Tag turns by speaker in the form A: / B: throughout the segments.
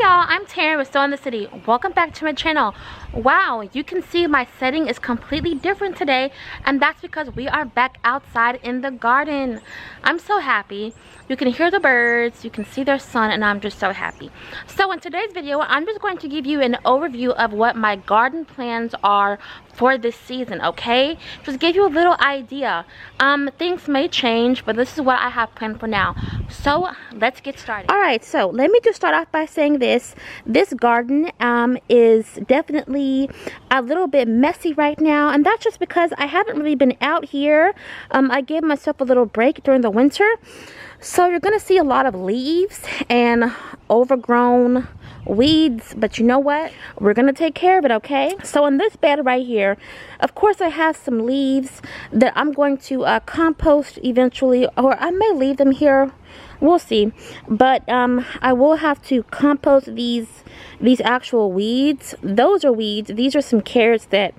A: y'all, I'm Taryn with Sowing the City. Welcome back to my channel. Wow, you can see my setting is completely different today, and that's because we are back outside in the garden. I'm so happy. You can hear the birds, you can see their sun, and I'm just so happy. So in today's video, I'm just going to give you an overview of what my garden plans are for this season, okay? Just give you a little idea. Things may change, but this is what I have planned for now. So let's get started. All right, so let me just start off by saying this garden is definitely a little bit messy right now, and that's just because I haven't really been out here. I gave myself a little break during the winter, so you're gonna see a lot of leaves and overgrown weeds, but you know what, we're gonna take care of it, okay? So in this bed right here, of course I have some leaves that I'm going to compost eventually, or I may leave them here, we'll see. But I will have to compost these actual weeds. Those are weeds. These are some carrots that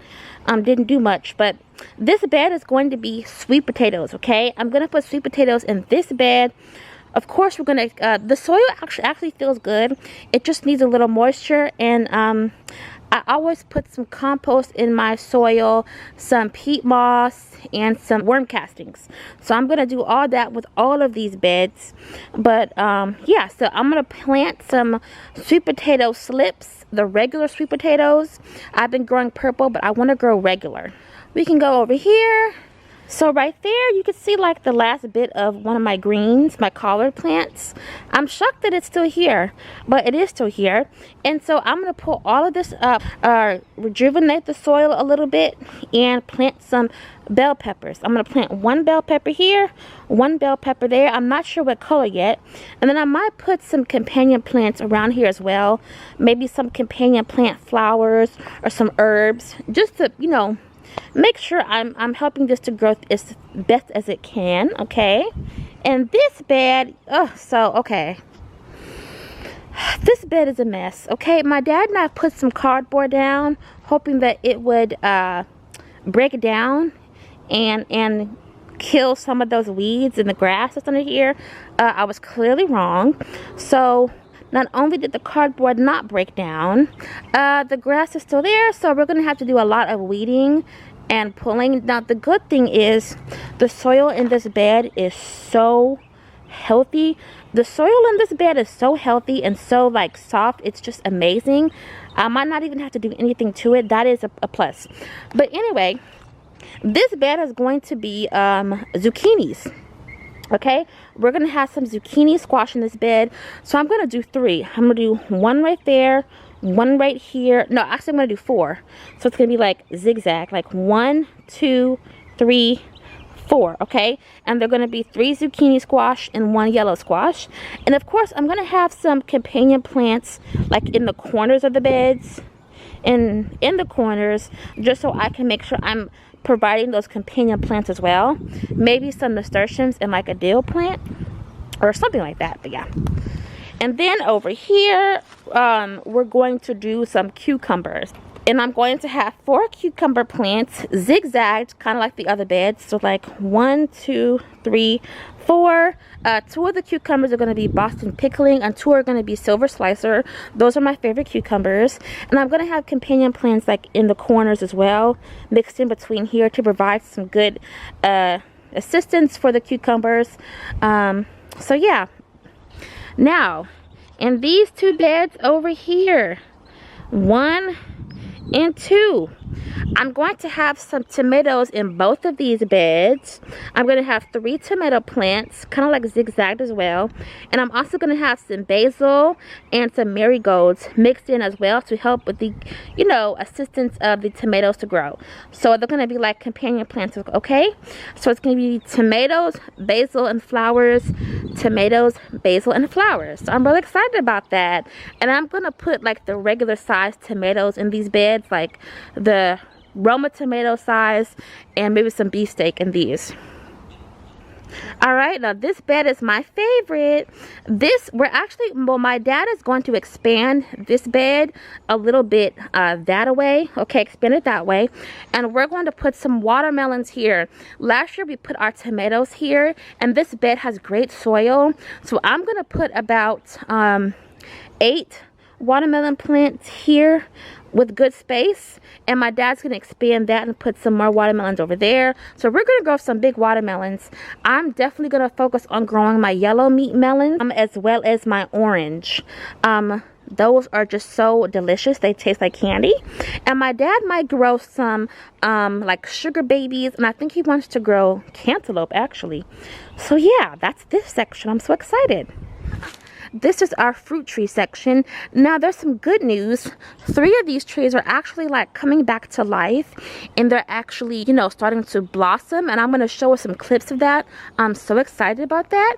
A: didn't do much, but this bed is going to be sweet potatoes, okay? I'm gonna put sweet potatoes in this bed. Of course, we're gonna the soil actually feels good. It just needs a little moisture, and I always put some compost in my soil, some peat moss, and some worm castings. So I'm gonna do all that with all of these beds. But yeah, so I'm gonna plant some sweet potato slips, the regular sweet potatoes. I've been growing purple, but I want to grow regular. We can go over here. So right there, you can see like the last bit of one of my greens, my collard plants. I'm shocked that it's still here, but it is still here. And so I'm gonna pull all of this up, rejuvenate the soil a little bit, and plant some bell peppers. I'm gonna plant one bell pepper here, one bell pepper there. I'm not sure what color yet. And then I might put some companion plants around here as well. Maybe some companion plant flowers or some herbs, just to, you know, make sure I'm helping this to grow as best as it can, okay? And this bed, okay. This bed is a mess, okay? My dad and I put some cardboard down, hoping that it would break down and kill some of those weeds and the grass that's under here. I was clearly wrong. So not only did the cardboard not break down, the grass is still there, so we're gonna have to do a lot of weeding and pulling. Now the good thing is the soil in this bed is so healthy. The soil in this bed is so healthy and so like soft, it's just amazing. I might not even have to do anything to it. That is a plus. But anyway, this bed is going to be zucchinis. Okay, we're gonna have some zucchini squash in this bed, so I'm gonna do 3. I'm gonna do one right there, one right here. No, actually I'm gonna do 4, so it's gonna be like zigzag, like 1 2 3 4. Okay, and they're gonna be 3 zucchini squash and 1 yellow squash. And of course I'm gonna have some companion plants like in the corners of the beds, and in the corners, just so I can make sure I'm providing those companion plants as well. Maybe some nasturtiums and like a dill plant or something like that. But yeah, and then over here we're going to do some cucumbers, and I'm going to have 4 cucumber plants zigzagged, kind of like the other beds. So like 1 2 3 4. 2 of the cucumbers are going to be Boston pickling, and 2 are going to be silver slicer. Those are my favorite cucumbers. And I'm going to have companion plants like in the corners as well, mixed in between here to provide some good assistance for the cucumbers. So yeah, now in these 2 beds over here, 1 and 2, I'm going to have some tomatoes in both of these beds. I'm going to have 3 tomato plants, kind of like zigzagged as well. And I'm also going to have some basil and some marigolds mixed in as well to help with the, you know, assistance of the tomatoes to grow. So they're going to be like companion plants, okay? So it's going to be tomatoes, basil, and flowers. Tomatoes, basil, and flowers. So I'm really excited about that. And I'm going to put like the regular sized tomatoes in these beds, like the Roma tomato size, and maybe some beefsteak in these. All right, now this bed is my favorite. My dad is going to expand this bed a little bit that way. Okay, expand it that way. And we're going to put some watermelons here. Last year we put our tomatoes here, and this bed has great soil. So I'm going to put about 8 watermelon plants here with good space, and my dad's gonna expand that and put some more watermelons over there. So we're gonna grow some big watermelons. I'm definitely gonna focus on growing my yellow meat melon as well as my orange. Those are just so delicious. They taste like candy. And my dad might grow some like sugar babies, and I think he wants to grow cantaloupe actually. So yeah, that's this section. I'm so excited. This is our fruit tree section. Now there's some good news. 3 of these trees are actually like coming back to life, and they're actually, you know, starting to blossom, and I'm going to show us some clips of that. I'm so excited about that.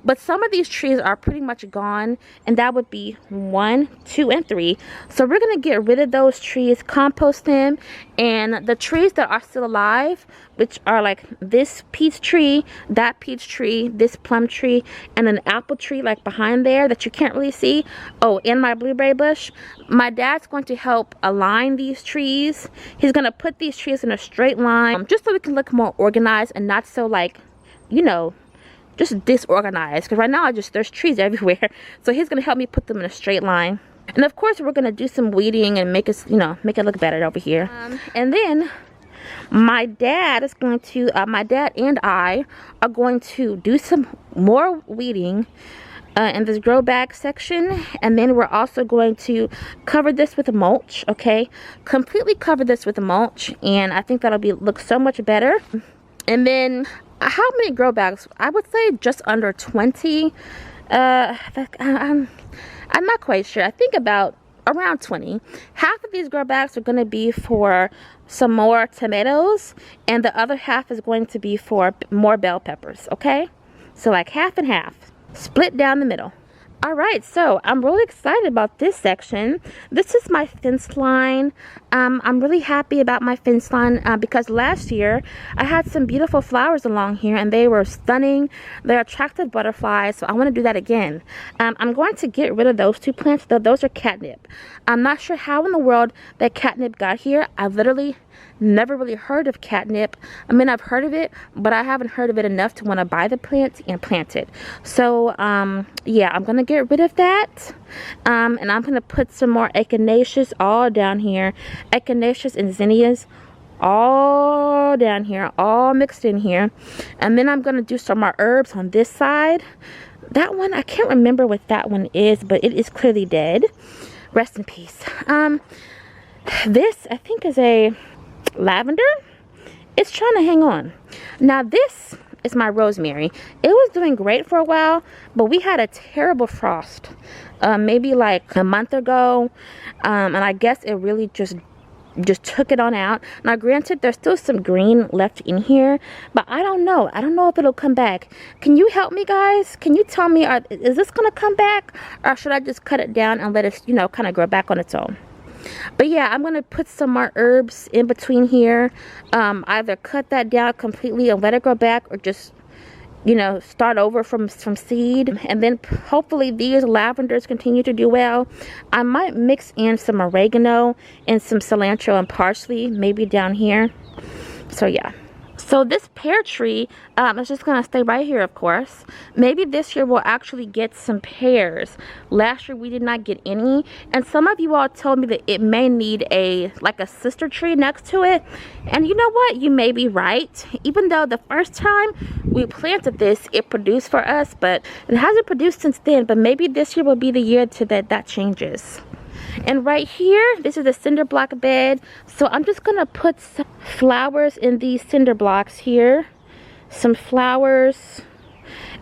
A: But some of these trees are pretty much gone, and that would be 1, 2, and 3. So we're going to get rid of those trees, compost them, and the trees that are still alive, which are like this peach tree, that peach tree, this plum tree, and an apple tree like behind there that you can't really see. Oh, and my blueberry bush. My dad's going to help align these trees. He's going to put these trees in a straight line, just so we can look more organized and not so like, you know, just disorganized, because right now there's trees everywhere. So he's gonna help me put them in a straight line, and of course we're gonna do some weeding and make it, you know, make it look better over here. And then my dad is going to my dad and I are going to do some more weeding in this grow bag section, and then we're also going to cover this with a mulch. Okay, completely cover this with a mulch, and I think that'll look so much better. And then how many grow bags? I would say just under 20. I'm not quite sure. I think about around 20. Half of these grow bags are going to be for some more tomatoes, and the other half is going to be for more bell peppers. Okay, so like half and half, split down the middle. All right, so I'm really excited about this section. This is my fence line. I'm really happy about my fence line because last year I had some beautiful flowers along here, and they were stunning. They attracted butterflies, so I want to do that again. I'm going to get rid of those 2 plants, though. Those are catnip. I'm not sure how in the world that catnip got here. I literally never really heard of catnip. I mean, I've heard of it, but I haven't heard of it enough to want to buy the plant and plant it. So yeah, I'm gonna get rid of that, and I'm gonna put some more echinaceas all down here, echinaceas and zinnias all down here, all mixed in here. And then I'm gonna do some more herbs on this side. That one, I can't remember what that one is, but it is clearly dead. Rest in peace. This I think is a lavender. It's trying to hang on. Now this is my rosemary. It was doing great for a while, but we had a terrible frost maybe like a month ago, and I guess it really just took it on out. Now granted, there's still some green left in here, but I don't know if it'll come back. Can you help me, guys? Can you tell me, is this gonna come back, or should I just cut it down and let it, you know, kind of grow back on its own? But yeah, I'm going to put some more herbs in between here. Either cut that down completely and let it grow back, or just, you know, start over from seed. And then hopefully these lavenders continue to do well. I might mix in some oregano and some cilantro and parsley maybe down here. So yeah. So this pear tree is just going to stay right here, of course. Maybe this year we'll actually get some pears. Last year we did not get any. And some of you all told me that it may need like a sister tree next to it. And you know what? You may be right. Even though the first time we planted this, it produced for us. But it hasn't produced since then. But maybe this year will be the year that changes. And right here, this is a cinder block bed. So I'm just going to put some flowers in these cinder blocks here. Some flowers,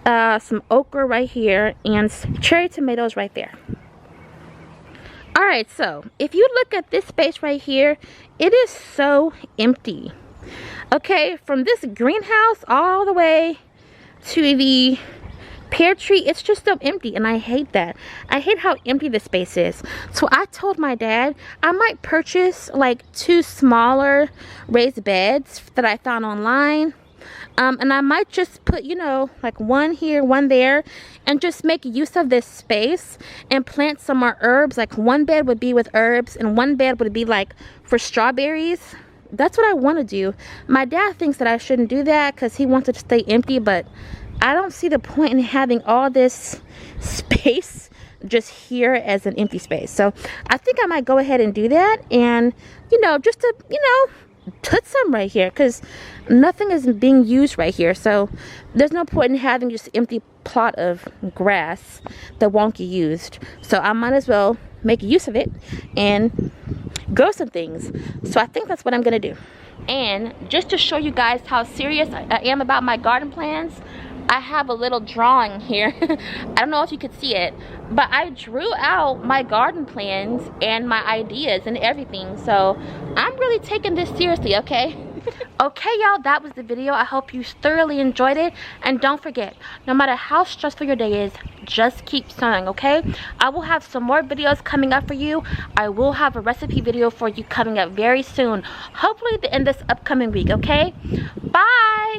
A: some okra right here, and cherry tomatoes right there. Alright, so if you look at this space right here, it is so empty. Okay, from this greenhouse all the way to the pear tree, it's just so empty, and I hate that. I hate how empty the space is. So I told my dad I might purchase like 2 smaller raised beds that I found online, and I might just put, you know, like 1 here, 1 there, and just make use of this space and plant some more herbs. Like 1 bed would be with herbs, and 1 bed would be like for strawberries. That's what I want to do. My dad thinks that I shouldn't do that because he wants it to stay empty, but I don't see the point in having all this space just here as an empty space. So I think I might go ahead and do that, and you know, just to, you know, put some right here, because nothing is being used right here. So there's no point in having just empty plot of grass that won't get used. So I might as well make use of it and grow some things. So I think that's what I'm gonna do. And just to show you guys how serious I am about my garden plans, I have a little drawing here. I don't know if you could see it, but I drew out my garden plans and my ideas and everything. So I'm really taking this seriously, okay? Okay, y'all, that was the video. I hope you thoroughly enjoyed it. And don't forget, no matter how stressful your day is, just keep sowing, okay? I will have some more videos coming up for you. I will have a recipe video for you coming up very soon. Hopefully in this upcoming week, okay? Bye!